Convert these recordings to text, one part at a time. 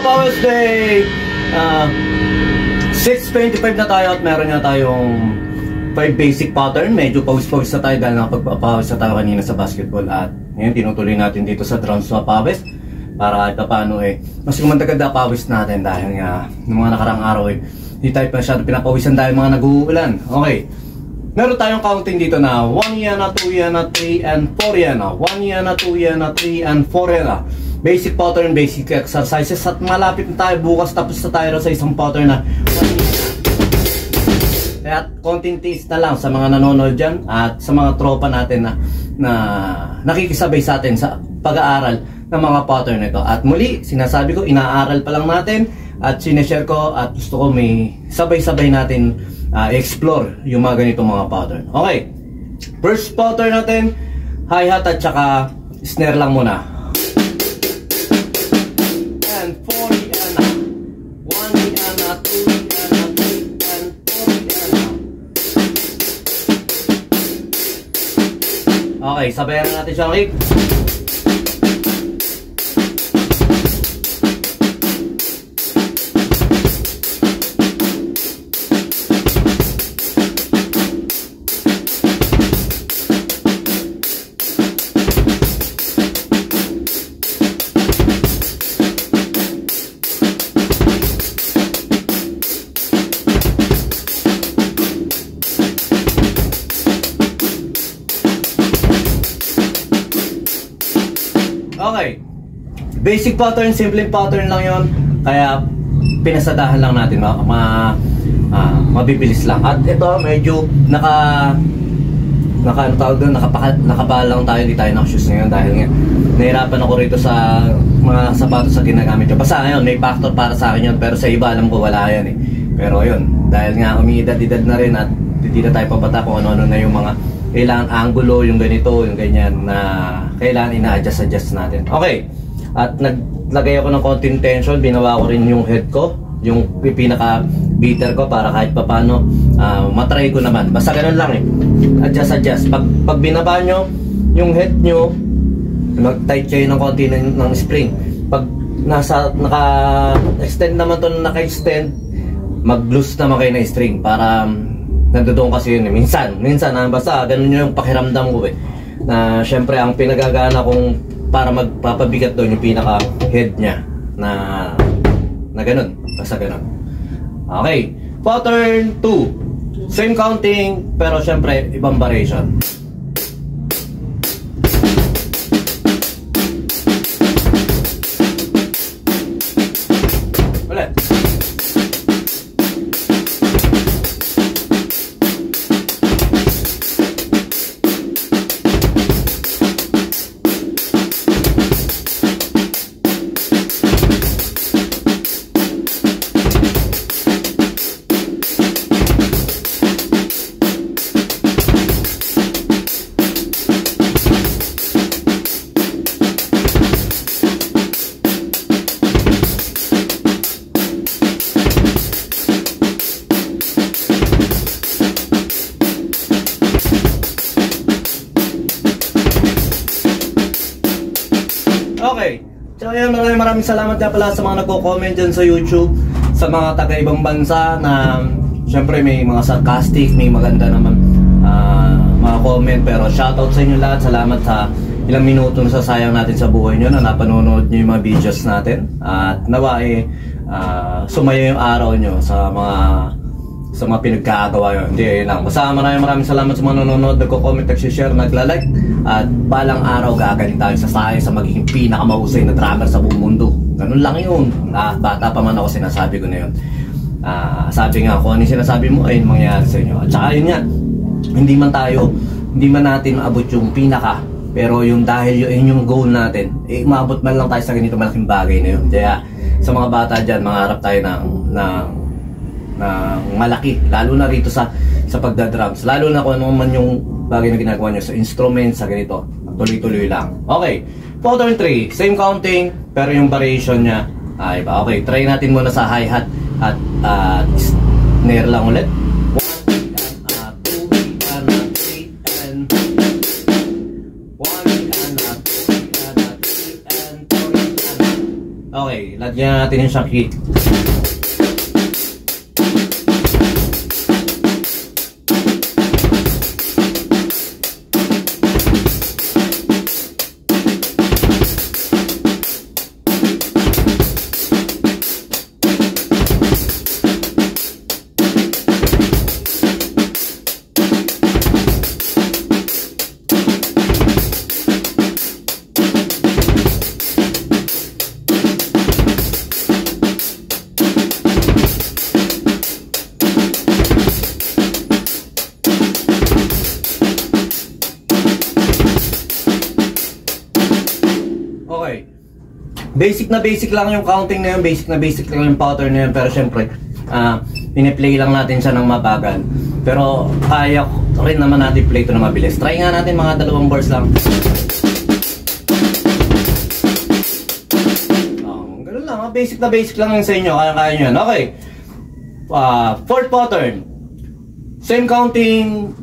Powers Day! 6:25 na tayo at meron nga tayong 5 basic pattern. Medyo pawis-pawis na tayo dahil nakapagpapawis na tayo kanina sa basketball. At ngayon tinutuloy natin dito sa drums na pawis para kahit paano mas kumandagad na pawis natin dahil nga ng mga nakarang araw hindi tayo masyado pinapawisan dahil mga nag-uulan. Okay, meron tayong counting dito na 1 yan na, 2 yan na, 3 and 4 yan na, 1 yan na, 2 yan na, 3 and 4 yan na. Basic pattern, basic exercises. At malapit na tayo bukas, tapos na tayo sa isang pattern na kaya konting taste na lang sa mga nanonood dyan at sa mga tropa natin na nakikisabay sa atin sa pag-aaral ng mga pattern nito. At muli, sinasabi ko, inaaral pa lang natin at sineshare ko at gusto ko may sabay-sabay natin explore yung mga ganitong mga pattern. Okay, first pattern natin, hi-hat at saka snare lang muna. And 4 yan na, 1 yan na, 2 yan na, 3 and 4 yan na. Okay, sabayan natin siyang kick. Okay, basic pattern, simple pattern lang yon, kaya pinasadahan lang natin, mabibilis lang. At ito medyo nakapahal lang tayo, hindi tayo naka-shoes ngayon dahil nga nahirapan ako rito sa mga sapatos sa ginagamit ko. Basta ngayon may factor para sa akin yun, pero sa iba alam ko wala yan Pero yun, dahil nga umiidad-idad na rin at hindi na tayo pabata kung ano-ano na yung mga kailangan angulo, yung ganito, yung ganyan na kailangan ina-adjust natin. Okay, at naglagay ako ng konting tension, binawa ko rin yung head ko, yung pinaka beater ko para kahit papano matry ko naman. Basta ganun lang adjust. Pag binaba nyo yung head nyo, mag-tight kayo ng konti ng spring. Pag naka-extend naman to, naka-extend, mag-loose naman kayo ng string para nandoon kasi yun minsan basta ganun yung pakiramdam ko na syempre ang pinagagana kong para magpapabigat doon yung pinaka head nya na ganun, basta ganun. Okay, pattern 2, same counting pero syempre ibang variation. Ulit. Okay, so yun, maraming salamat nga pala sa mga nagko-comment dyan sa YouTube, sa mga taga-ibang bansa na syempre may mga sarcastic, may maganda naman mga comment, pero shoutout sa inyo lahat. Salamat sa ilang minuto na sasayang natin sa buhay nyo na napanonood nyo yung mga videos natin at nawa sumaya yung araw nyo sa mga pinagkagawa yun. Hindi, yun lang. Basta maraming salamat sa mga nanonood, nagko-comment, nag-share, nagla-like. At balang araw gagaling tayo sa magiging pinakamahusay na drummer sa buong mundo. Ganun lang yun. Bata pa man ako, sinasabi ko na yun. Sabi nga, kung ano yung sinasabi mo, ayun mangyayari sa inyo. At saka yun nga, hindi man natin maabot yung pinaka, pero yung dahil yun yung goal natin, maabot man lang tayo sa ganito malaking bagay na yun. Kaya sa mga bata dyan, mangarap tayo ng malaki, lalo na rito sa pagdadrums, lalo na kung ano man yung bagay na ginagawa nyo sa instrument, sa ganito, tuloy-tuloy lang. Okay, pattern 3, same counting pero yung variation nya ay iba. Okay, try natin muna sa hi-hat at snare lang ulit. 1 and 2 and 3 and 1 and 2 and 3 and 4 and Okay, lagyan natin yung shock key. Okay. Basic lang yung counting na yun, basic lang yung pattern na yun, pero syempre, piniplay lang natin siya ng mabagal. Pero kaya rin naman natin play ito na mabilis. Try nga natin mga 2 bars lang. Ganun lang, basic lang yun sa inyo, kaya nyo yan. Okay. Fourth pattern. Same counting,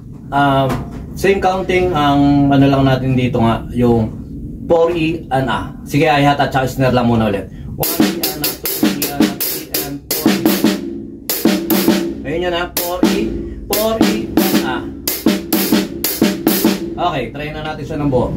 ang ano lang natin dito nga, yung 4E and A. Sige, hi-hat at saka snare lang muna ulit. 1E and A, 2E and A, 3E and 4E. Ayun yun ha, 4E and A. Okay, try na natin siya ng buo.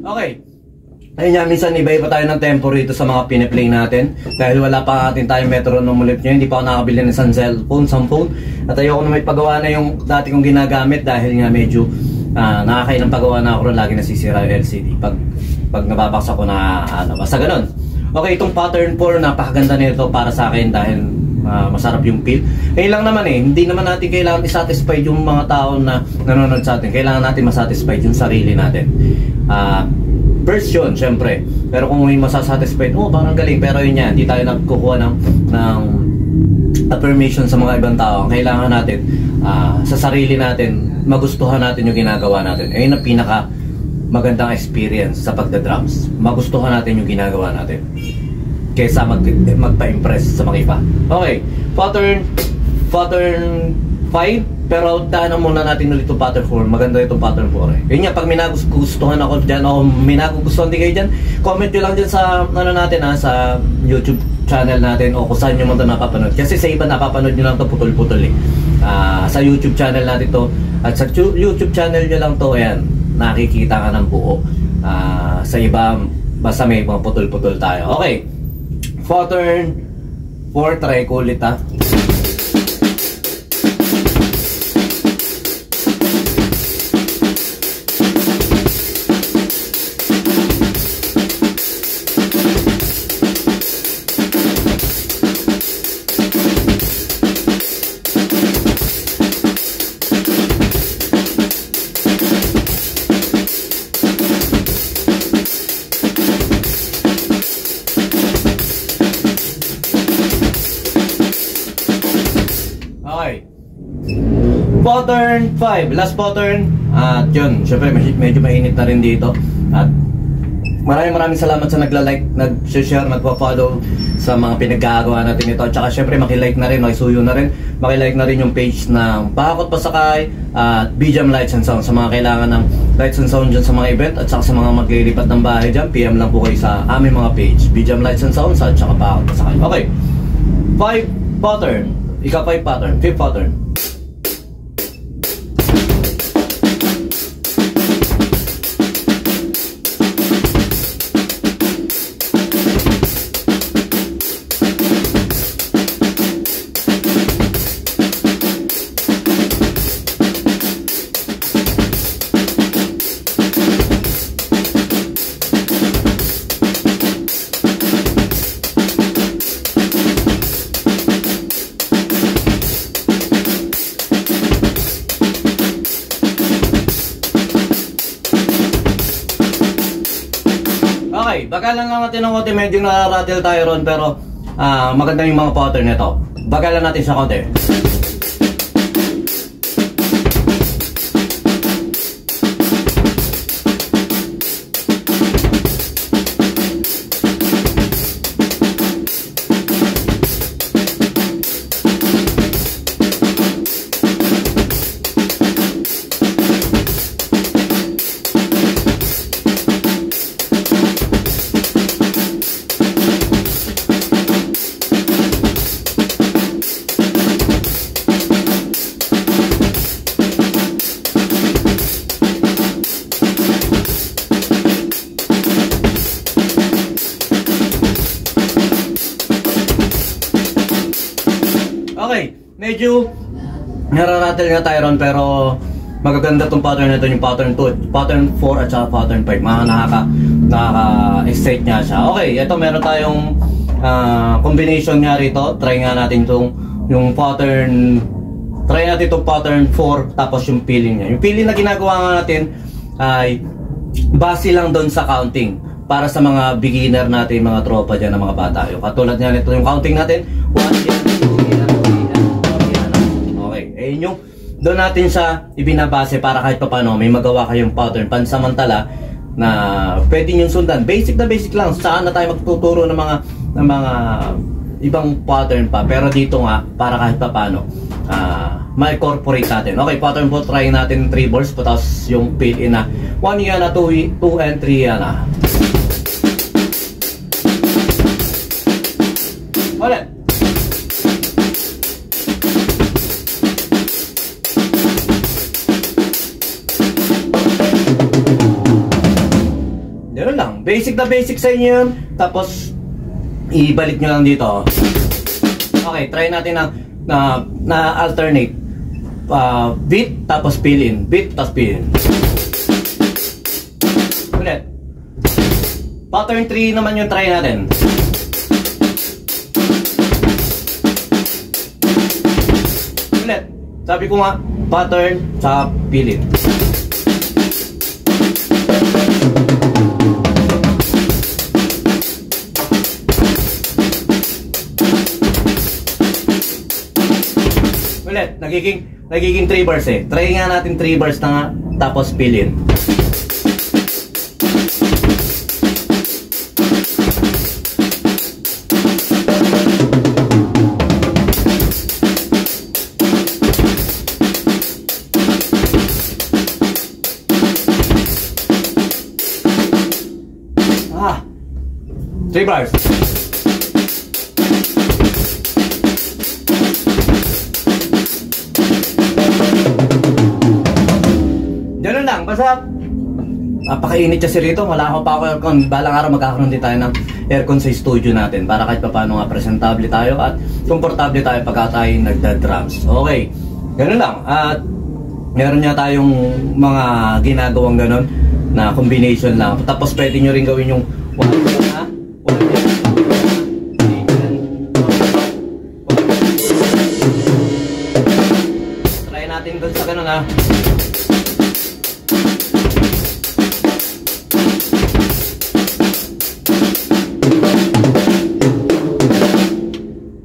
Okay. Ayun nga, minsan iba-iba tayo ng tempo rito sa mga piniplay natin. Dahil wala pa atin tayong metronome ulit nyo, hindi pa ako nakabili ng isang some phone. At ayoko na may pagawa na yung dati kong ginagamit dahil nga medyo nakakailang pagawa na ako rin, lagi nasisira yung LCD pag nababaksa ko na basta ganun. Okay, itong pattern 4, napakaganda nito para sa akin dahil masarap yung feel. Ngayon lang naman hindi naman natin kailangan i-satisfy yung mga tao na nanonood sa atin. Kailangan natin masatisfy yung sarili natin. First yun, syempre. Pero kung may masasatisfy, parang galing. Pero yun yan, hindi tayo nagkukuha ng affirmation sa mga ibang tao. Ang kailangan natin, sa sarili natin, magustuhan natin yung ginagawa natin. Ayun ang pinaka magandang experience sa pagda-drums. Magustuhan natin yung ginagawa natin kaysa magpa-impress sa mga iba. Okay, pattern 5. Pero daanan muna natin ulit itong pattern 4. Maganda itong pattern 4 Yun nga, pag may nagustuhan ako dyan o may nagugustuhan din kayo dyan, comment nyo lang dyan sa natin sa YouTube channel natin o kung saan nyo man ito napapanood. Kasi sa iba napapanood nyo lang ito putol-putol sa YouTube channel natin to. At sa YouTube channel nyo lang to, ayan, nakikita ka ng buo. Sa iba, basta may mga putol-putol tayo. Okay, pattern 4, try ko ulit Pattern 5, last pattern. At yun, syempre medyo mainit na rin dito. At maraming salamat sa nagla-like, nag-share, nagpa-follow sa mga pinagkagawa natin ito. At saka syempre makilike na rin, makisuyo na rin, makilike na rin yung page ng Pakakot Pasakay at BJam Lights and Sound. Sa mga kailangan ng lights and sound dyan sa mga event at saka sa mga maglilipat ng bahay dyan, PM lang po kayo sa aming mga page, BJam Lights and Sound at saka Pakakot Pasakay. Okay, 5 pattern, ika 5 pattern, 5th pattern. bagalan lang natin ng konti, medyo nararattle tayo ron, pero maganda yung mga pattern nito. Bagalan natin sa konti. Okay, medyo nararattle nga tayo ron, pero magaganda tong pattern na ito, yung pattern 2, pattern 4 at saka pattern 5. Nakaka-excite nga siya. Okay, ito meron tayong combination nga rito. Try nga natin yung pattern, try natin itong pattern 4 tapos yung peeling niya. Yung peeling na ginagawa nga natin ay base lang doon sa counting para sa mga beginner natin, mga tropa dyan, ng mga bata. Yung katulad nga nito, yung counting natin 1 yan, 2 yan, 3 yan, 4 yan. Okay, ayun yung doon natin siya ibinabase para kahit paano may magawa kayong pattern pansamantala na pwede nyo sundan. Basic na basic lang. Saan na tayo magtuturo ng mga ibang pattern pa, pero dito nga para kahit paano ma-incorporate natin. Okay, pattern po, try natin 3 balls, tapos yung fill in na 1 yan na, 2 and 3 yan na. Ulit. Ganun lang. Basic na basic sa inyo yun. Tapos, ibalik nyo lang dito. Okay, try natin na alternate. Beat, tapos fill in. Beat, tapos fill in. Ulit. Pattern 3 naman yung try natin. Ulit. Sabi ko nga, pattern sa fill in. Ulit, nagiging 3 bars eh. Try nga natin 3 bars na nga, tapos fill in. Ah, 3 bars. Ganun lang, basta napakainit kasi rito, wala ako pa ako aircon. Balang araw magkakaroon din tayo ng aircon sa studio natin para kahit paano nga presentable tayo at komportable tayo pagka tayo nagda-drums. Okay, ganun lang. At meron niya tayong mga ginagawang ganun na combination lang. Tapos pwede nyo rin gawin yung 1 na, 1 try natin doon sa ganun ha.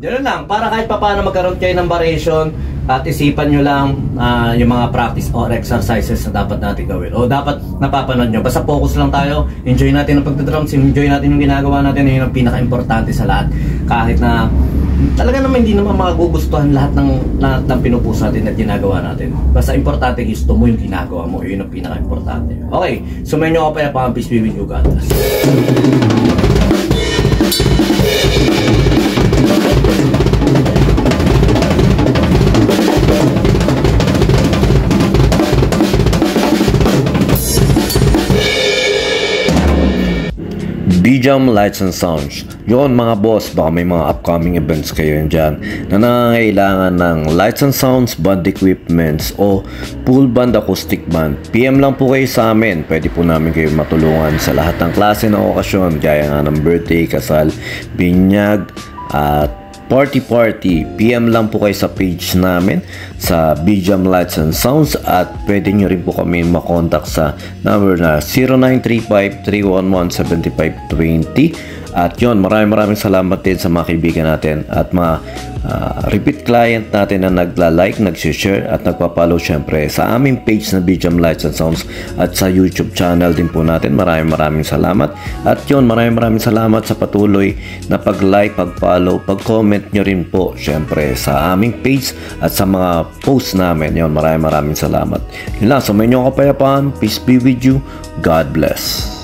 Ganun lang, para kahit paano magkaroon kayo ng variation at isipan nyo lang yung mga practice or exercises na dapat natin gawin o dapat napapanood nyo. Basta focus lang tayo, enjoy natin ang pagdadrums, enjoy natin yung ginagawa natin, yun ang pinaka-importante sa lahat. Kahit na talaga naman hindi naman magugustuhan lahat ng pinupuso natin at ginagawa natin. Basta importante gusto mo yung ginagawa mo, yun ang pinaka-importante. Okay, sumayin nyo ako pa yung peace be with you, God bless. BJAM Lights and Sounds. Yun mga boss, baka may mga upcoming events kayo dyan na nangangailangan ng lights and sounds, band equipments o full band acoustic band. PM lang po kayo sa amin. Pwede po namin kayo matulungan sa lahat ng klase ng okasyon gaya nga ng birthday, kasal, binyag at party, PM lang po kayo sa page namin sa BJAM Lights and Sounds, at pwede nyo rin po kami makontak sa number na 0935-311-7520. At yun, maraming salamat din sa mga kaibigan natin at mga repeat client natin na nagla-like, nag-share at nagpa-follow syempre sa aming page na BJAM Lights and Sounds at sa YouTube channel din po natin. Maraming salamat. At yun, maraming salamat sa patuloy na pag-like, pag-follow, pag-comment nyo rin po syempre sa aming page at sa mga posts namin. Yun, maraming salamat. Yun lang, sa may inyong kapayapaan. Peace be with you. God bless.